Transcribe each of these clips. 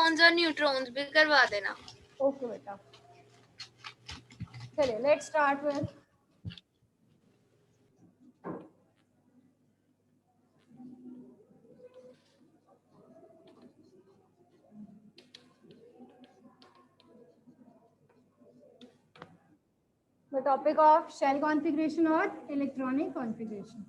Protons और neutrons भी करवा देना। ओके बेटा, चलिए let's start with the topic of shell configuration or electronic configuration.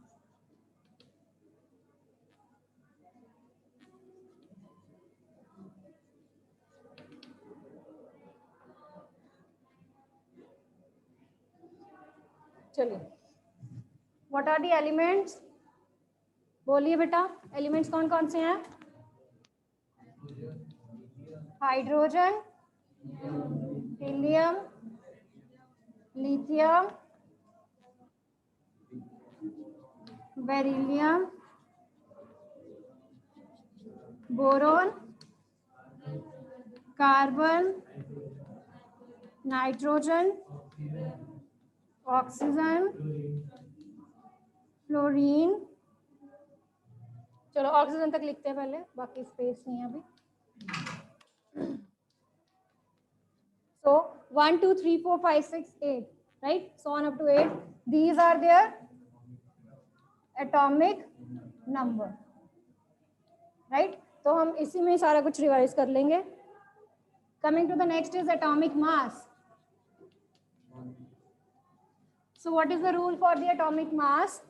चलिए, what are the elements? बोलिए बेटा, एलिमेंट्स कौन कौन से हैं? Hydrogen, helium, lithium, beryllium, boron, carbon, nitrogen, oxygen, fluorine. चलो ऑक्सीजन तक लिखते हैं पहले, बाकी स्पेस नहीं है अभी। So 1, 2, 3, 4, 5, 6, 8, right? So on up to 8. These are their atomic number, right? तो हम इसी में सारा कुछ रिवाइज कर लेंगे। Coming to the next is atomic mass. So what is the rule for the atomic mass?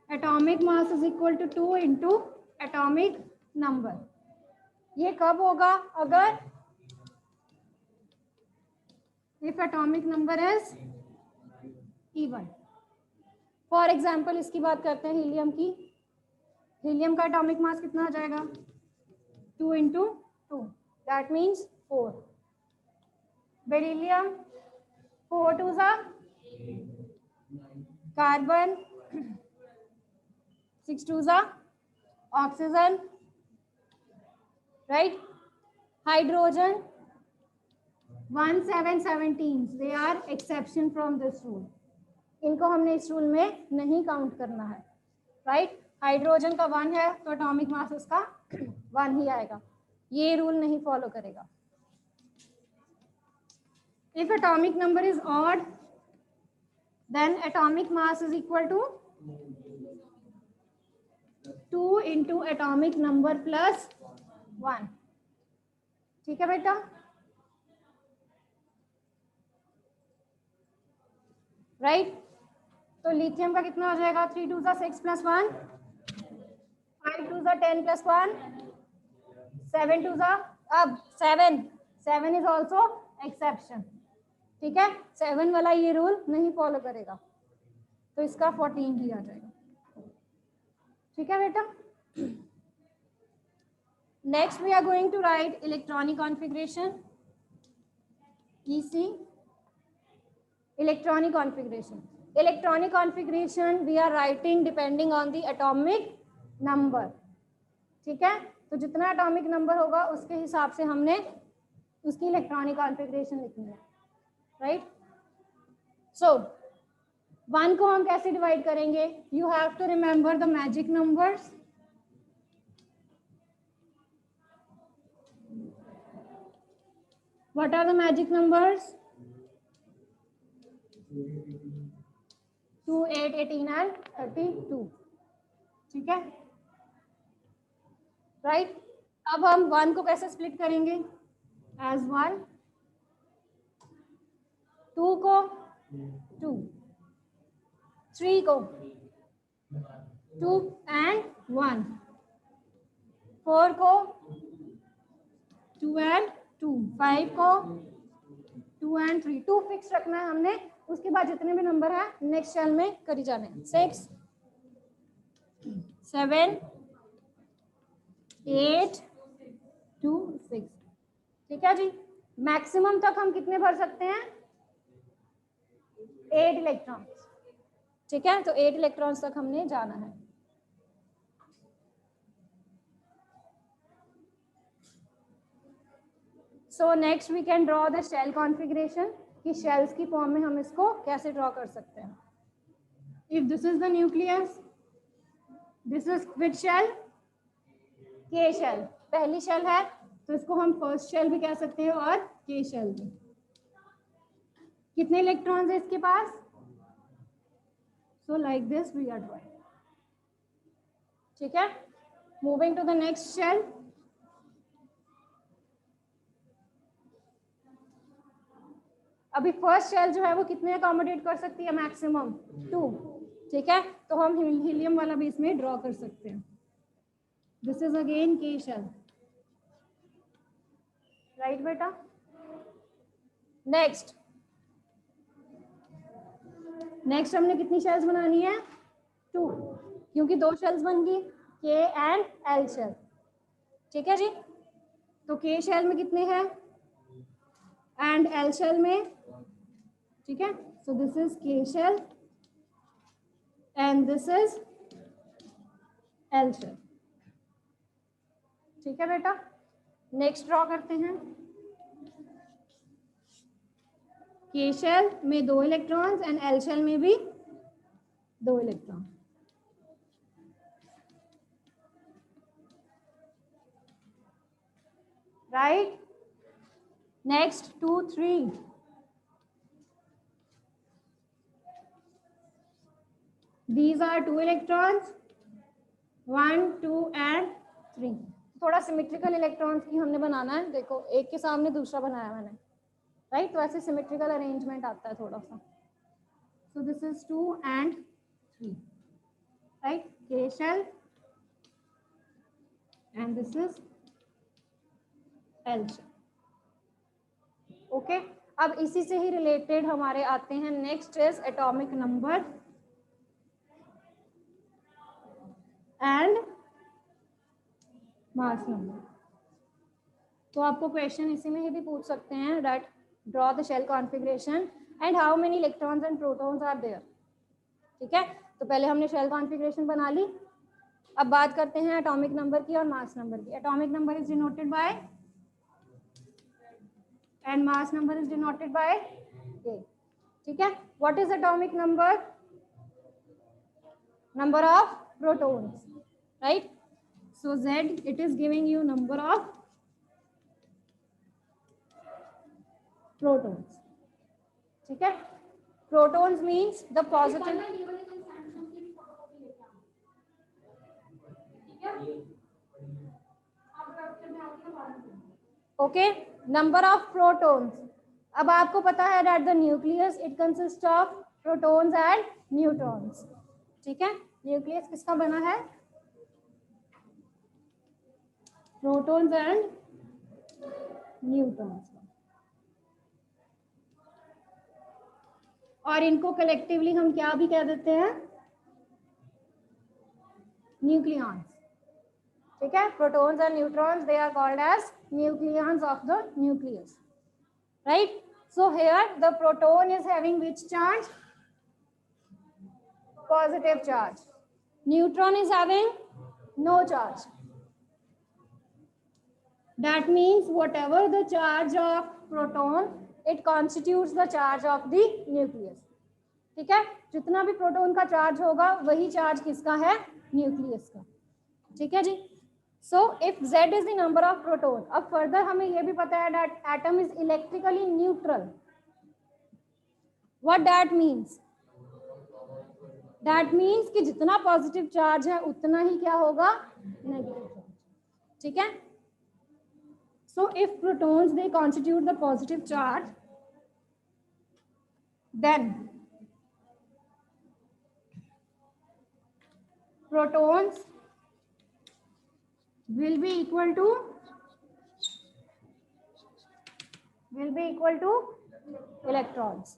Atomic mass is equal to 2 into atomic number. ये कब होगा? अगर if atomic number is even. For example, इसकी बात करते हैं helium की। Helium का एटॉमिक मास कितना आ जाएगा? 2 into 2, that means 4. Beryllium 4 2s are carbon, 6 2s are oxygen, right? Hydrogen 1 7 17s, they are exception from this rule. इनको हमने इस रूल में नहीं काउंट करना है, राइट? हाइड्रोजन का 1 है तो एटॉमिक मास उसका 1 ही आएगा, ये रूल नहीं फॉलो करेगा। If atomic number is odd, then atomic mass is equal to 2 into atomic number plus 1. ठीक है बेटा? राइट? तो लिथियम का कितना हो जाएगा? 3 2s are 6 plus 1, 5 2s are 10 plus 1, 7 2s are अब 7 is also exception. ठीक है? 7 वाला ये रूल नहीं फॉलो करेगा, तो इसका 14 ही आ जाएगा। ठीक है बेटा? Next we are going to write electronic configuration, EC. Electronic configuration. Electronic configuration we are writing depending on the atomic number. ठीक है? तो जितना एटॉमिक नंबर होगा उसके हिसाब से हमने उसकी इलेक्ट्रॉनिक कॉन्फ़िगरेशन लिखनी है, राइट? सो 1 को हम कैसे डिवाइड करेंगे? You have to remember the magic numbers. What are the magic numbers? 2 8 18 and 32। ठीक है, राइट? अब हम 1 को कैसे स्प्लिट करेंगे? एज 1, 2 को 2, 3 को 2 and 1, 4 को 2 and 2, 5 को 2 and 3। 2 फिक्स रखना है हमने, उसके बाद जितने भी नंबर है नेक्स्ट सेल में करी जाने। 6 7 8 2 6। ठीक है जी? मैक्सिमम तक हम कितने भर सकते हैं? 8 इलेक्ट्रॉन्स। ठीक है, तो 8 इलेक्ट्रॉन्स तक हमने जाना है। So next we can draw the shell configuration, कि शेल्स की फॉर्म में हम इसको कैसे ड्रॉ कर सकते हैं। If this is the nucleus, this is which shell, K shell, पहली शेल है तो इसको हम फर्स्ट शेल भी कह सकते हैं और के शेल भी। कितने इलेक्ट्रॉन्स है इसके पास? So like this we are drawing. ठीक है, moving to the next shell. अभी फर्स्ट शेल जो है वो कितने अकोमोडेट कर सकती है? मैक्सिमम 2। ठीक है, तो हम हीलियम वाला भी इसमें ड्रॉ कर सकते हैं। दिस इज अगेन के शेल, राइट बेटा। नेक्स्ट हमने कितनी शेल्स बनानी है? 2, क्योंकि 2 शेल्स बन गई, के एंड एल शेल। ठीक है जी, तो के शेल में कितने हैं एंड एल शेल में? ठीक है, so this is K shell and this is L shell. ठीक है बेटा, नेक्स्ट ड्रॉ करते हैं। के शेल में 2 इलेक्ट्रॉन्स एंड एल शेल में भी 2 electron. Right, next 2, 3। These are 2 electrons, 1, 2 and 3। थोड़ा सिमेट्रिकल इलेक्ट्रॉन्स की हमने बनाना है। देखो एक के सामने दूसरा बनाया मैंने, राइट, तो ऐसे सिमेट्रिकल अरेंजमेंट आता है थोड़ा सा। So this is 2 and 3, right, K shell and this is L shell. Okay, अब इसी से ही रिलेटेड हमारे आते हैं next is atomic number and mass number. तो आपको क्वेश्चन इसी में ही भी पूछ सकते हैं that draw the shell configuration and how many electrons and protons are there. ठीक है, तो पहले हमने शेल कॉन्फ़िगरेशन बना ली। अब बात करते हैं एटॉमिक नंबर की और मास नंबर की। Atomic number is denoted by and mass number is denoted by A. ठीक है, what is atomic number? Number of protons, right. So Z, it is giving you number of protons. ठीक है, protons means the positive. Okay, number of protons. अब आपको पता है that the nucleus it consists of protons and neutrons. ठीक है, nucleus किसका बना है? Protons and neutrons. और इनको कलेक्टिवली हम क्या भी कह देते हैं? न्यूक्लियॉन्स। ठीक है, protons and neutrons they are called as nucleons of the nucleus, right. So here the proton is having which charge? Positive charge. Neutron is having no charge. That means whatever the charge of proton, it constitutes the charge of the nucleus. ठीक है, जितना भी proton का charge होगा वही charge किसका है? Nucleus का। ठीक है जी। So if Z is the number of proton, अब फर्दर हमें ये भी पता है that atom is electrically neutral. What that means? That means कि जितना पॉजिटिव चार्ज है उतना ही क्या होगा? Negative charge. ठीक है, so if protons they constitute the positive charge, then protons will be equal to electrons,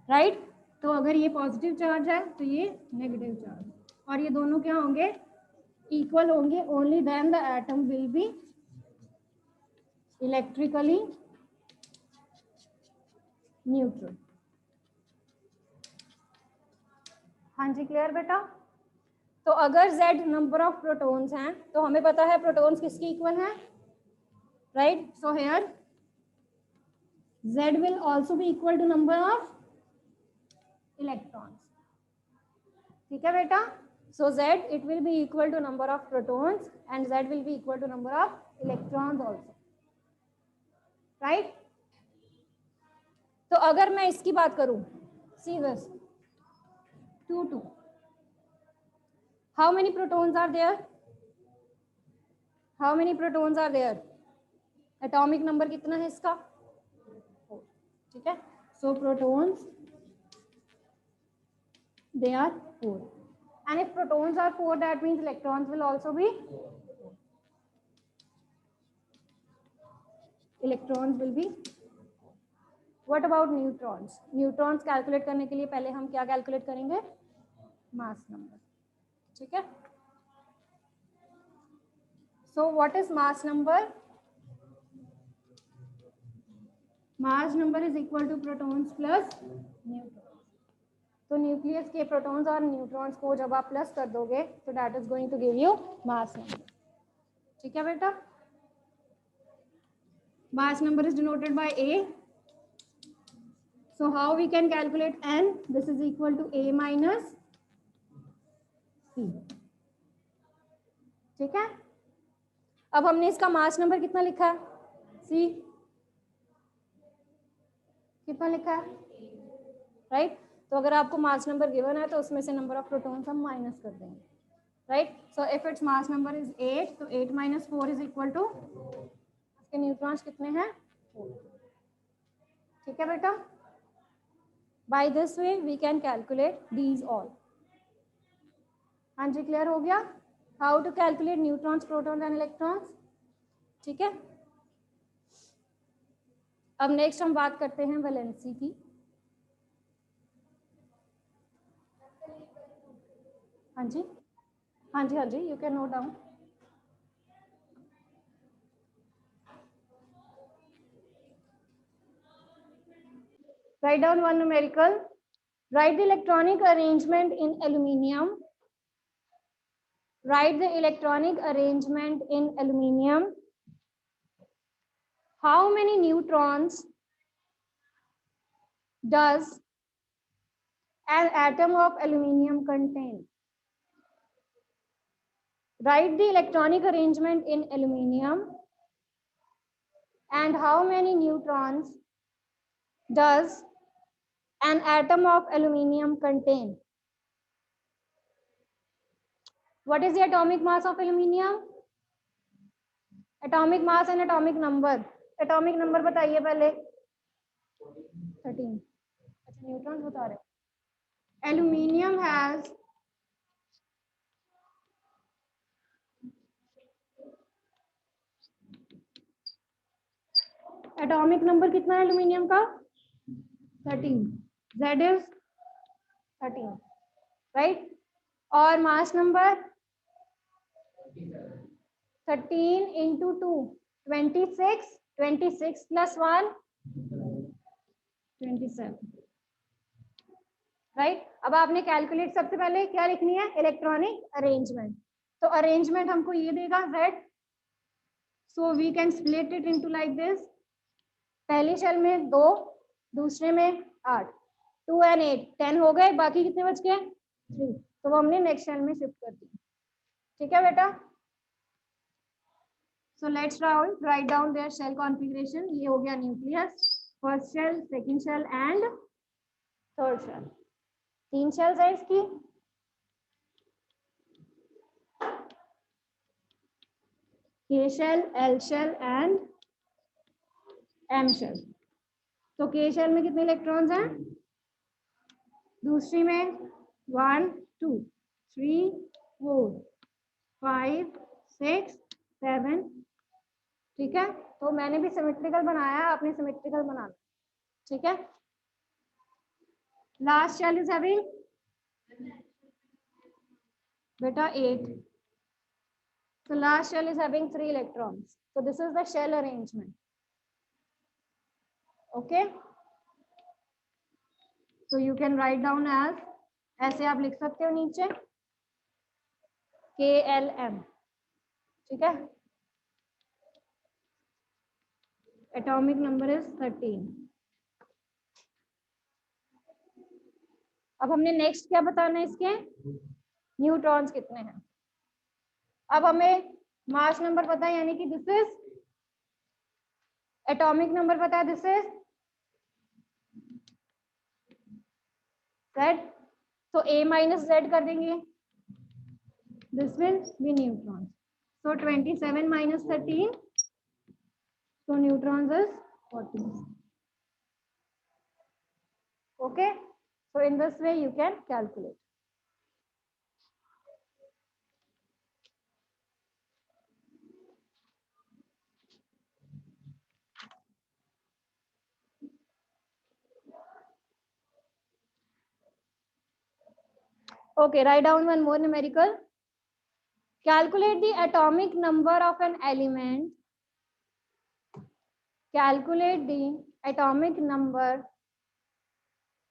right? तो अगर ये पॉजिटिव चार्ज है तो ये नेगेटिव चार्ज, और ये दोनों क्या होंगे? इक्वल होंगे। Only then the atom will be electrically neutral. हाँ जी, क्लियर बेटा। तो अगर Z नंबर ऑफ प्रोटॉन्स हैं तो हमें पता है प्रोटॉन्स किसके इक्वल हैं, right. So here Z will also be equal to number of electrons. ठीक है बेटा। So Z, it will be equal to number of protons and Z will be equal to number of electrons also, right? तो अगर मैं इसकी बात करूं, see this, 2 2, how many protons are there? How many protons are there? Atomic number कितना है इसका? 4, ठीक है? So protons, they are 4. And if protons are 4, that means electrons will also be 4. Electrons will be. What about neutrons? Neutrons calculate करने के लिए पहले हम क्या calculate करेंगे? Mass number. ठीक है? So what is mass number? Mass number is equal to protons plus neutrons. तो न्यूक्लियस के प्रोटॉन्स और न्यूट्रॉन्स को जब आप प्लस कर दोगे तो that is going to give you mass number. ठीक है बेटा? Mass number is denoted by A. So how we can calculate n? This is equal to a minus c. ठीक है? अब हमने इसका मास नंबर कितना लिखा है? c कितना लिखा है? राइट? तो अगर आपको मास नंबर गिवन है तो उसमें से नंबर ऑफ प्रोटॉन्स हम माइनस कर देंगे, right? So if it's mass number is 8, तो 8 माइनस 4 इज इक्वल टू, इसके न्यूट्रॉन्स कितने हैं? 4. ठीक है बेटा? By this way we can calculate these all. हाँ जी, क्लियर हो गया how to calculate neutrons, protons and electrons? ठीक है? अब नेक्स्ट हम बात करते हैं वैलेंसी की. हाँ जी, हाँ जी, हाँ जी, you can note down. Write down one numerical. Write the electronic arrangement in aluminium. Write the electronic arrangement in aluminium. How many neutrons does an atom of aluminium contain? Write the electronic arrangement in aluminium and how many neutrons does an atom of aluminium contain? What is the atomic mass of aluminium? Atomic mass and atomic number. Atomic number बताइए पहले. 13. अच्छा, neutrons बता रहे. Aluminium has atomic number कितना है aluminium का? 13. Z is 13, right? और mass number 13 into 2, 26. 26 plus 1, 27, right? अब आपने कैलकुलेट सबसे पहले क्या लिखनी है? Electronic arrangement. तो अरेंजमेंट हमको ये देगा Z. So we can split it into like this. पहली शेल में 2, दूसरे में 8. 2 and 8 10 हो गए, बाकी कितने बच गए? 3. तो वो हमने नेक्स्ट शेल में शिफ्ट कर दी. ठीक है बेटा? So let's write down their shell configuration. ये हो गया nucleus, first shell, second shell and third shell. 3 shells है इसकी. K shell, L shell and M shell. तो K शेल में कितने इलेक्ट्रॉन्स हैं? दूसरी में 1 2 3 4 5 6 7. ठीक है? तो मैंने भी सिमेट्रिकल बनाया है, आपने सिमेट्रिकल बनाना. ठीक है? लास्ट शेल इज हैविंग बेटा 8. So last shell is having 3 electrons. So this is the shell arrangement. Okay. So you can write down as, ऐसे आप लिख सकते हो नीचे KLM. ठीक है? Atomic number is 13. अब हमने नेक्स्ट क्या बताना है इसके? न्यूट्रॉन्स कितने हैं। अब हमें मास नंबर पता है, यानी कि दिस इज एटॉमिक नंबर पता है, this is Z, so A minus Z कर देंगे, this will be neutrons. So 27 minus 13, so neutrons is 14. Okay, so in this way you can calculate. Okay, write down one more numerical. Calculate the atomic number of an element. Calculate the atomic number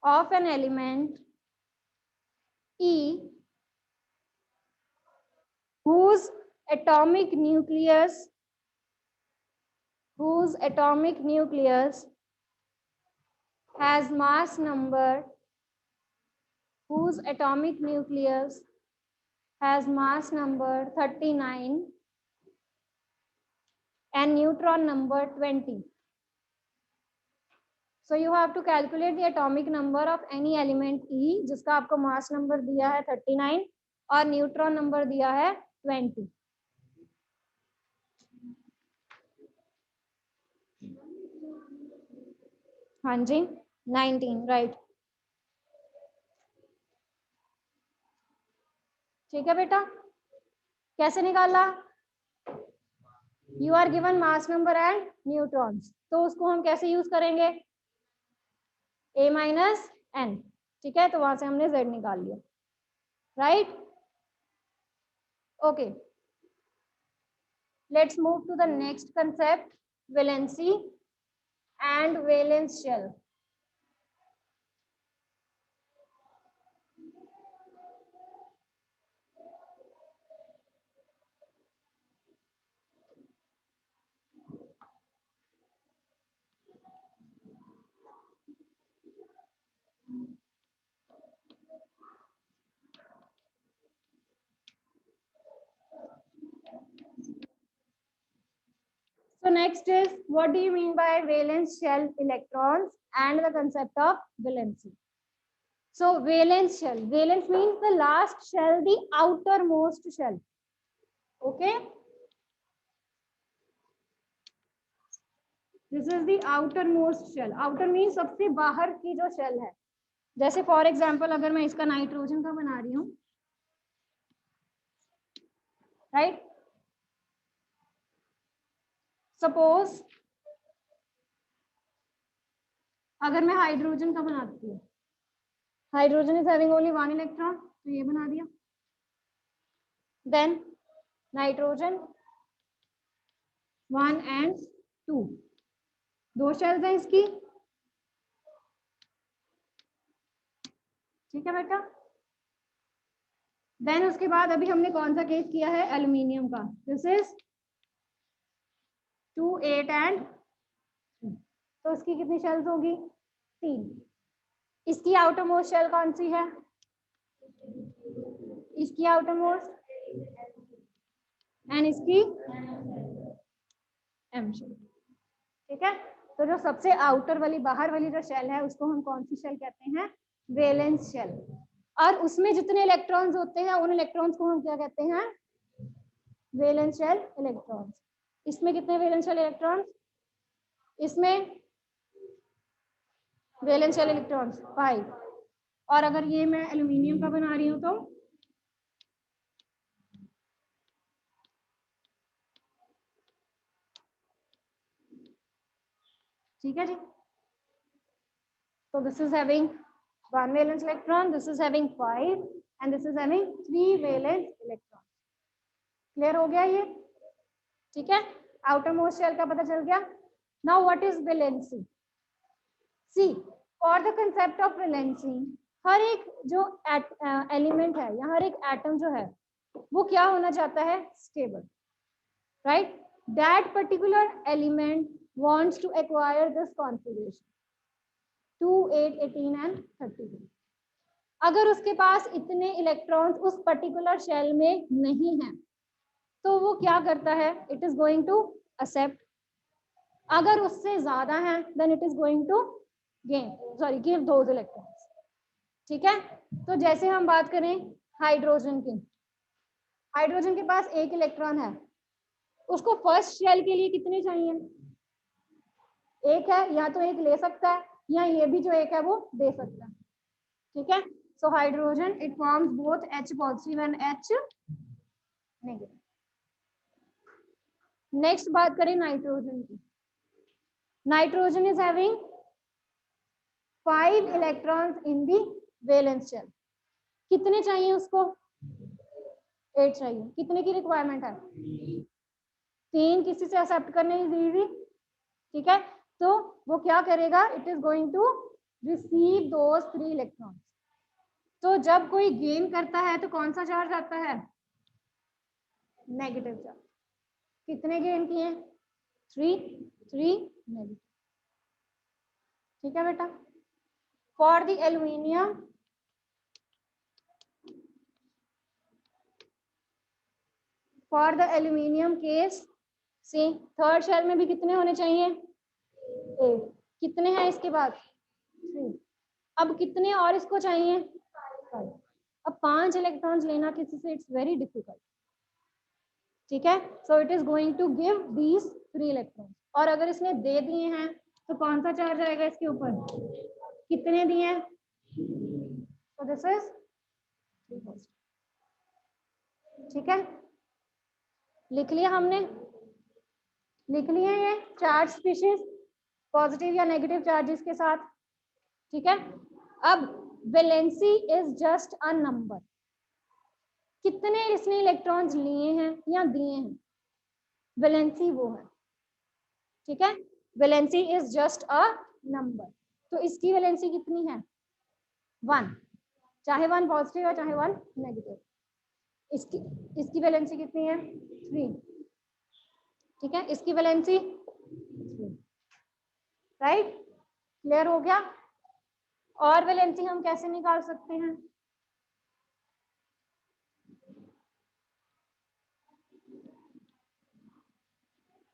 of an element E whose atomic nucleus has mass number 39 and neutron number 20. So you have to calculate the atomic number of any element E जिसका आपको mass number दिया है 39 और neutron number दिया है 20. हाँ जी 19 right. ठीक है बेटा, कैसे निकाला? You are given mass number and neutrons, तो उसको हम कैसे यूज करेंगे? A minus N. ठीक है, तो वहां से हमने Z निकाल लिया, right. Okay, let's move to the next concept, valency and valence shell. So next is, what do you mean by valence shell electrons and the concept of valency? So valence shell, valence means the last shell, the outermost shell. Okay, this is the outermost shell. Outer means सबसे बाहर की जो shell है. जैसे for example अगर मैं इसका nitrogen का बना रही हूँ, राइट. सपोज अगर मैं हाइड्रोजन का बनाती हूँ, hydrogen is having only 1 electron, तो ये बना दिया. देन नाइट्रोजन 1 and 2, 2 शेल्स हैं इसकी. ठीक है बेटा. देन उसके बाद अभी हमने कौन सा केस किया है? एल्यूमिनियम का. This is 2, 8 and 3. तो इसकी कितनी शेल्स होगी? 3. इसकी आउटर मोस्ट शेल कौन सी है? इसकी आउटर मोस्ट एंड इसकी एम शेल. ठीक है, तो जो सबसे आउटर वाली बाहर वाली जो शेल है उसको हम कौन सी शेल कहते हैं? Valence shell. और उसमें जितने इलेक्ट्रॉन्स होते हैं उन इलेक्ट्रॉन्स को हम क्या कहते हैं? Valence shell electrons. इसमें कितने वैलेंस शेल इलेक्ट्रॉन्स? इसमें वैलेंस शेल इलेक्ट्रॉन्स 5. और अगर ये मैं एल्यूमिनियम का बना रही हूँ तो ठीक है जी. So this is having 1 valence electron, this is having 5 and this is having 3 valence electron. Clear हो गया ये? ठीक है, आउटर मोस्ट शेल का पता चल गया. Now what is valency? See, for the concept of valency, हर एक जो एलिमेंट है या हर एक एटम जो है वो क्या होना चाहता है? Stable, right. That particular element wants to acquire this configuration 2, 8, 18 and 32. अगर उसके पास इतने इलेक्ट्रॉन्स उस पर्टिकुलर शेल में नहीं है तो वो क्या करता है, it is going to accept. अगर उससे ज्यादा है then it is going to give those electrons. ठीक है, तो जैसे हम बात करें हाइड्रोजन की, हाइड्रोजन के पास एक इलेक्ट्रॉन है, उसको फर्स्ट शेल के लिए कितने चाहिए, एक है, या तो एक ले सकता है या ये भी जो एक है वो दे सकता है। ठीक है, so hydrogen it forms both H positive and H negative. Next बात करें नाइट्रोजन की, nitrogen is having 5 electrons in the valence shell. कितने चाहिए उसको, 8 चाहिए। कितने की रिक्वायरमेंट है, 3। किसी से एक्सेप्ट करने इजी। ठीक है, तो वो क्या करेगा, it is going to receive those 3 electrons. तो जब कोई गेन करता है तो कौन सा चार्ज आता है, नेगेटिव चार्ज। कितने गेन किए, 3 नेगेटिव। ठीक है बेटा, for the aluminium case see, third shell में भी कितने होने चाहिए, 8। कितने हैं इसके बाद, 3। अब कितने और इसको चाहिए, 5। अब 5 इलेक्ट्रॉन्स लेना किसी से इट्स वेरी डिफिकल्ट। ठीक है, so it is going to give these 3 electrons. और अगर इसने दे दिए हैं तो कौन सा चार्ज आएगा इसके ऊपर, कितने दिए हैं, so this is 3 positive। ठीक है, लिख लिया हमने, लिख लिए ये चार्ज स्पीशीज पॉजिटिव या नेगेटिव चार्जेस के साथ। ठीक है, अब valency is just a number, कितने इसने इलेक्ट्रॉन्स लिए हैं या दिए हैं, वैलेंसी वो है। ठीक है, valency is just a number. तो इसकी वैलेंसी कितनी है, 1, चाहे 1 पॉजिटिव है चाहे 1 नेगेटिव। इसकी वैलेंसी कितनी है, 3। ठीक है, इसकी वैलेंसी 3। राइट, क्लियर हो गया। और वैलेंसी हम कैसे निकाल सकते हैं,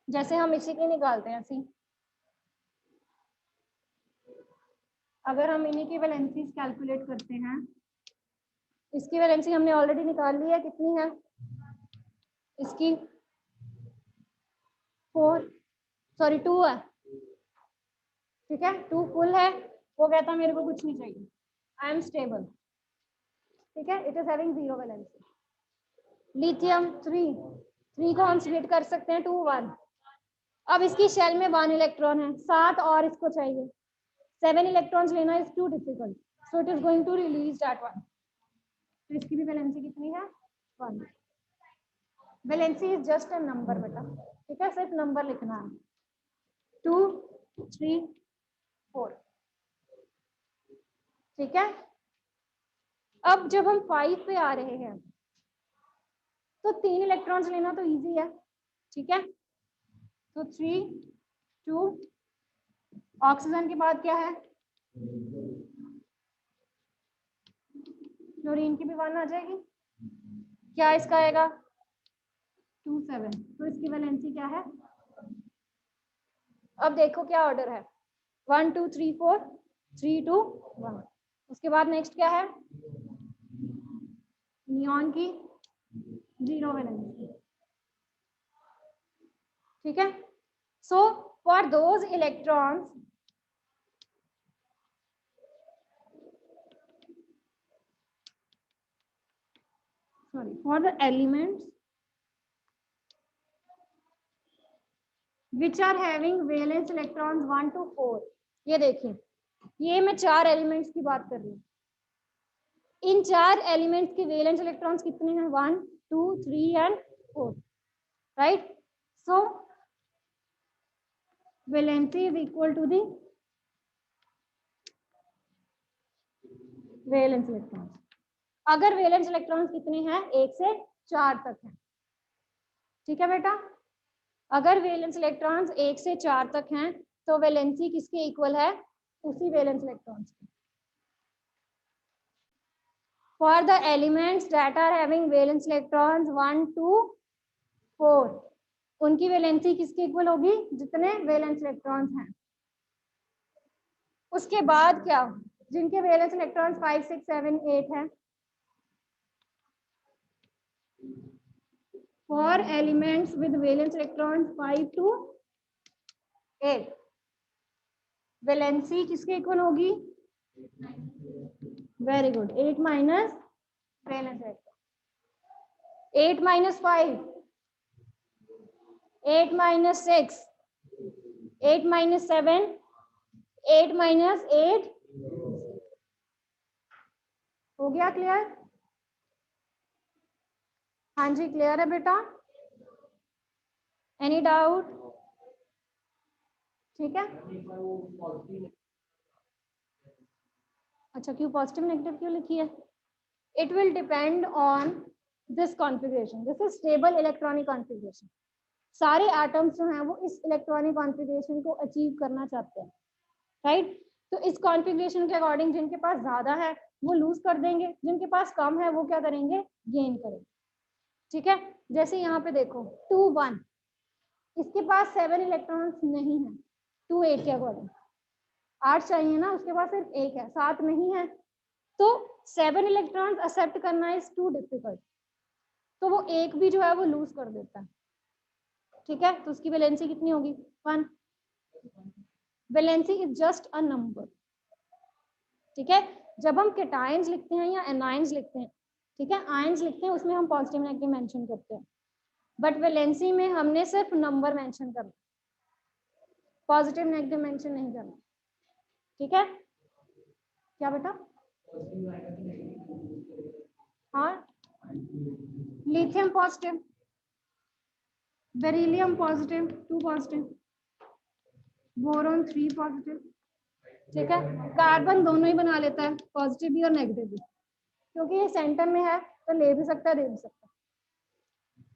जैसे हम इसी की निकालते हैं ऐसी। अगर हम इन्हीं की वैलेंसी कैलकुलेट करते हैं, इसकी वैलेंसी हमने ऑलरेडी निकाल ली है, कितनी है इसकी, 2 है। ठीक है, 2 फुल है, वो कहता मेरे को कुछ नहीं चाहिए, आई एम स्टेबल। ठीक है, it is having 0 valency. Lithium 3 को हम स्प्लिट कर सकते हैं 2 1। अब इसकी शेल में 1 इलेक्ट्रॉन है, 7 और इसको चाहिए, 7 इलेक्ट्रॉन्स लेना is too difficult, so it is going to release that 1। तो इसकी भी वैलेंसी कितनी है, 1। Valency is just a number बेटा। ठीक है, सिर्फ नंबर लिखना है, 2 3 4। ठीक है, अब जब हम 5 पे आ रहे हैं तो 3 इलेक्ट्रॉन्स लेना तो इजी है। ठीक है, तो 3 2, ऑक्सीजन के बाद क्या है, क्लोरीन की भी 1 आ जाएगी, क्या इसका आएगा 2 7। तो इसकी वैलेंसी क्या है, अब देखो क्या ऑर्डर है, 1 2 3 4 3 2 1। उसके बाद नेक्स्ट क्या है, नियॉन की 0 वैलेंसी। ठीक है, so for those electrons for the elements which are having valence electrons 1 to 4। ये देखिए, ये मैं 4 एलिमेंट्स की बात कर रही हूँ। इन 4 एलिमेंट्स के वैलेंस इलेक्ट्रॉन्स कितने हैं, 1 2 3 and 4। Right, so valency is equal to the valence electrons. अगर वैलेंस इलेक्ट्रॉन्स कितने हैं, 1 से 4 तक हैं। ठीक है बेटा, अगर वैलेंस इलेक्ट्रॉन्स 1 से 4 तक हैं तो वैलेंसी किसके इक्वल है, उसी वैलेंस इलेक्ट्रॉन्स की। For the elements that are having valence electrons 1 to 4, उनकी वैलेंसी किसके इक्वल होगी? जितने वैलेंस इलेक्ट्रॉन्स हैं। उसके बाद क्या? जिनके वैलेंस इलेक्ट्रॉन्स 5, 6, 7, 8 हैं, for elements with valence electrons 5 to 8, valency किसके इक्वल होगी? Very good, 8 minus valence electron, 8 minus 5, 8 minus 6, 8 minus 7, 8 minus 8, हो गया क्लियर? हाँ जी क्लियर है बेटा? Any doubt? ठीक है। अच्छा, क्यों पॉजिटिव नेगेटिव क्यों लिखी है? It will depend on this configuration, this is stable electronic configuration. सारे एटम्स जो हैं वो इस इलेक्ट्रॉनिक कॉन्फ़िगरेशन को अचीव करना चाहते हैं, राइट? तो इस कॉन्फ़िगरेशन के अकॉर्डिंग जिनके पास ज्यादा है वो लूज कर देंगे, जिनके पास कम है वो क्या करेंगे? गेन करेंगे। ठीक है, जैसे यहाँ पे देखो 2, 1, इसके पास 7 इलेक्ट्रॉन्स नहीं है 2, 8 के अकॉर्डिंग, 8 चाहिए ना, उसके पास सिर्फ 1 है, 7 नहीं है, तो 7 इलेक्ट्रॉन्स एक्सेप्ट करना इज टू डिफिकल्ट, तो वो एक भी जो है वो लूज कर देता है। ठीक है, तो उसकी वैलेंसी कितनी होगी? 1। Valency is just a number. ठीक है, जब हम केटायंस लिखते हैं या एनायंस लिखते हैं, ठीक है, आयंस लिखते हैं उसमें हम पॉजिटिव नेगेटिव मेंशन करते हैं, बट वैलेंसी में हमने सिर्फ नंबर मेंशन करना, पॉजिटिव नेगेटिव मेंशन नहीं करना। ठीक है, क्या बेटा? हाँ, lithium positive, beryllium positive 2 positive, boron 3 positive. ठीक है, कार्बन दोनों ही बना लेता है, पॉजिटिव भी और नेगेटिव भी, क्योंकि ये सेंटर में है तो ले भी सकता है दे भी सकता है।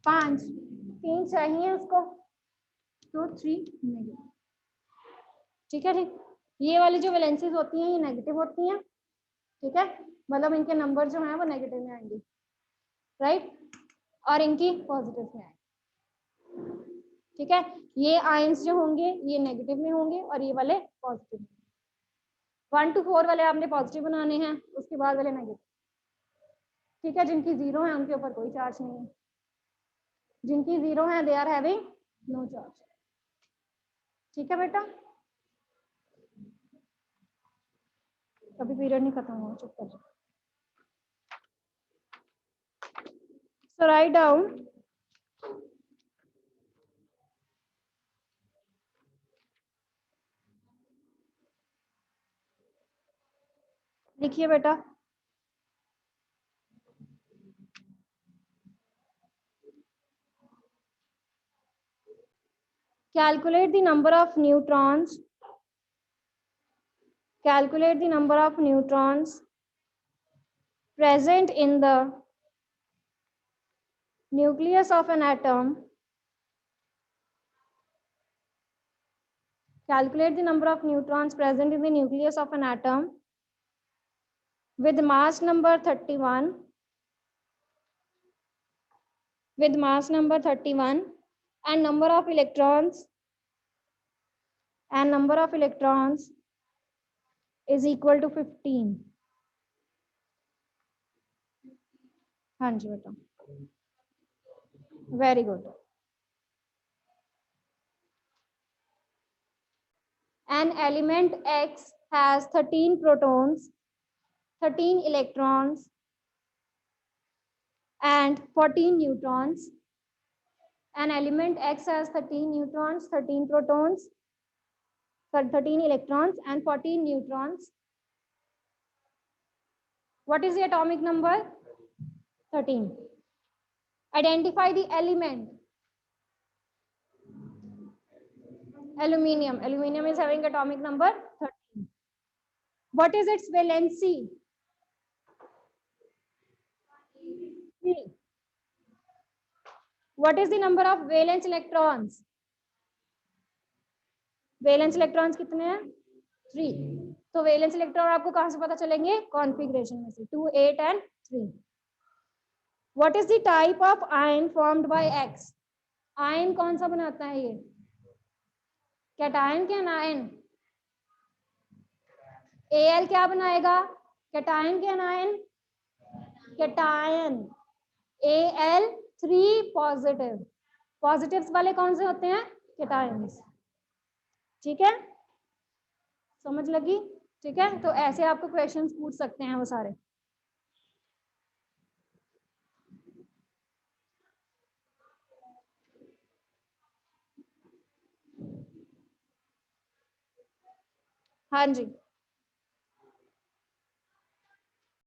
5, 3 चाहिए उसको तो 3 नेगेटिव। ठीक है, ठीक, ये वाली जो वैलेंसीज होती हैं ये नेगेटिव होती हैं। ठीक है, मतलब इनके नंबर जो हैं वो नेगेटिव में आएंगे, राइट, और इनकी पॉजिटिव में आएंगे। ठीक है, ये आयंस जो होंगे ये नेगेटिव में होंगे और ये वाले पॉजिटिव में। 1 to 4 वाले आपने पॉजिटिव बनाने हैं, उसके बाद वाले नेगेटिव। ठीक है, जिनकी 0 है उनके ऊपर कोई चार्ज नहीं है, जिनकी 0 है they are having no charge. ठीक है बेटा, कभी पीरियड नहीं खत्म हुआ, चुप कर जाओ। सो राइट डाउन लिखिए बेटा, calculate the number of neutrons, calculate the number of neutrons present in the nucleus of an atom, calculate the number of neutrons present in the nucleus of an atom with mass number 31, with mass number 31 and number of electrons is equal to 15. हाँ जी बेटा, very good. An element X has 13 protons, 13 electrons and 14 neutrons. An element X has 13 neutrons, 13 protons, 13 electrons and 14 neutrons. What is the atomic number? 13. Identify the element. Aluminium. Aluminium is having atomic number 13. What is its valency? 3. What is the number of valence electrons? Valence electrons कितने हैं? 3। तो valence electron आपको कहां से पता चलेंगे? Configuration में से 2, 8 and 3. What is the type of ion formed by X? Ion कौन सा बनाता है ये? कैटायन के अनायन? Al क्या बनाएगा? कैटायन के अनायन? कैटायन. Al3 positive. पॉजिटिव्स वाले कौन से होते हैं? कैटायंस. ठीक है, समझ लगी? ठीक है, तो ऐसे आपको क्वेश्चंस पूछ सकते हैं वो सारे. हाँ जी.